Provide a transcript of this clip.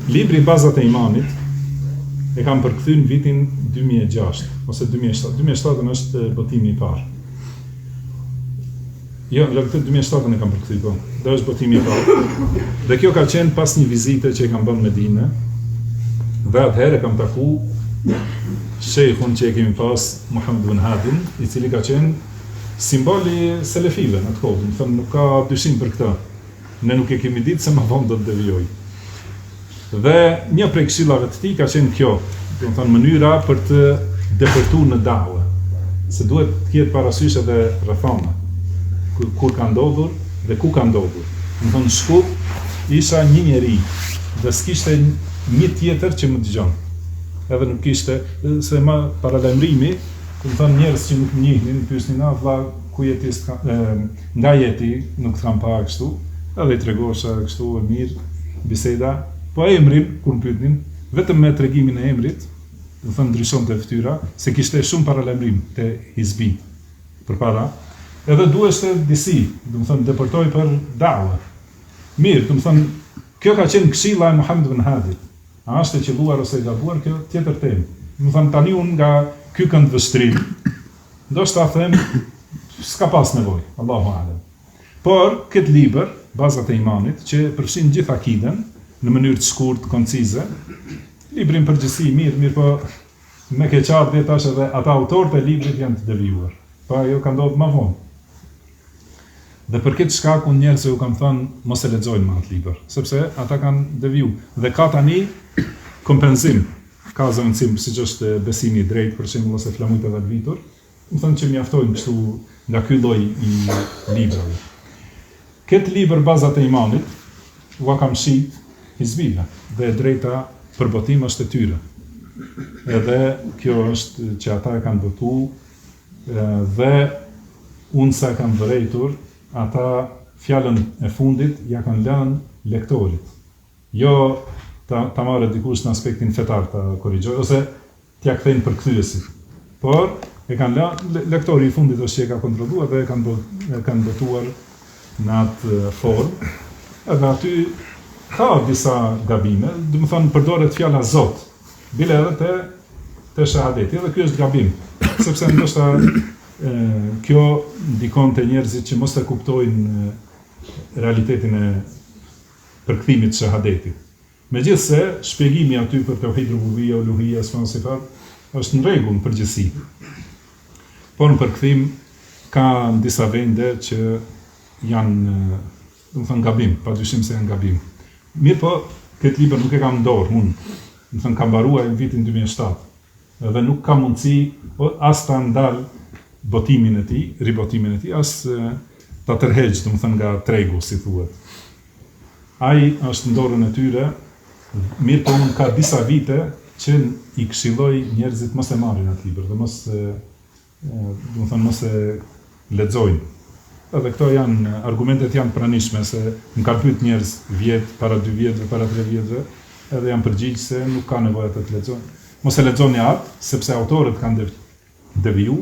Libri Bazat e Imanit e kam përkthy në vitin 2006 ose 2007. 2007 është botimi I parë. Jo, në këtë 2007 e kam përkthy, po. Dhe është botimi I parë. Dhe kjo ka qenë pas një vizite që e kam bën në Medinë. Dhe atëherë kam taku shejkhun që e kemi pas, Muhammed ibn Hadin, I cili ka qenë simboli selefive në atë kohë. Më thënë, nuk ka dyshim për këtë. Ne nuk e kemi ditë se më vonë do të devijoj. Dhe një prej këshillave të tij ka qenë kjo, do të thënë mënyra për të depërtuar në dawe. Se duhet të ketë parasysh edhe rrethana. Kur ka ndodhur dhe ku ka ndodhur. Do të thënë Shkup isha një njeri dhe s'kishte një tjetër që më dëgjon. Edhe nuk kishte, se ma paralajmërimi, do të thënë njerëz që nuk më njihnin, pyesnin vlla ku jeti, nga jeti, nuk të kam pa kështu, edhe I tregosha kështu e mirë, biseda, po emrin, kur më pyetnin, vetëm me tregimin e emrit, do të thënë ndryshonte fytyra, se kishte shumë paralajmërim te hizbit përpara, edhe duheshte disi, do të thënë depërtoj për dawe. Mirë, do të thënë, kjo ka qenë këshilla e Muhammed ibn Hadit. A është e qelluar ose e gabuar, kjo tjetër temë. Do të thënë tani unë nga ky këndvështrim, ndoshta them, s'ka pas nevojë, Allahu alem. Por këtë libër, Bazat e Imanit, që përfshin gjithë akiden në mënyrë të shkurtë, koncize, librin përgjithësi mirë, po me keqardhje tash edhe ata autorët e librit janë të devijuar. Pa ajo ka ndodhur më vonë. Dhe për këtë shkak unë njerëzve u kam thënë mos e lexojnë më atë libër, sepse ata kanë deviju. Dhe ka tani kompenzim, ka zëvendësim siç është besimi I drejtë, për shembull ose flamujt edhe vitur, më thënë që mjaftojnë kështu nga ky lloj I librave. Këtë libër Bazat e Imanit ua kam shit hizbive dhe e drejta për botim është e tyre. Edhe kjo është që ata e kanë votu dhe unë sa kam vërejtur, ata fjalën e fundit ja kanë lënë lektorit. Jo ta marrë dikush në aspektin fetar ta korrigjoj ose t'ja kthejnë përkthyesit. Por e kanë lënë lektori I fundit është që e ka kontrolluar dhe e kanë votuar në atë formë. Edhe aty ka disa gabime, do të thonë përdoret fjala Zot, bile edhe te shahadeti, edhe ky është gabim, sepse ndoshta kjo ndikon te njerëzit që mos e kuptojnë realitetin e përkthimit të shahadetit. Megjithse shpjegimi aty për tauhid rububia, uluhia, asma wa sifat është në rregull në përgjithësi. Por në përkthim ka në disa vende që janë, do të thënë gabim, padyshim se janë gabim. Mirë po, këtë libër nuk e kam në dorë, unë, do të thënë kam mbaruar në vitin 2007, dhe nuk ka mundësi as ta ndal botimin e tij, ribotimin e tij, as ta tërheq, do të thënë nga tregu, si thuhet. Ai është në dorën e tyre, mirë po unë ka disa vite që I këshilloj njerëzit mos e marrin atë libër, dhe mos, do të thënë mos e lexojnë. Edhe këto janë, argumentet janë pranishme, se më kanë pyet njerëz vjet, para 2 vjetëve, para 3 vjetëve, edhe janë përgjigj se nuk ka nevojë të lexojnë. Mos e lexoni atë, sepse autorët kanë deviju,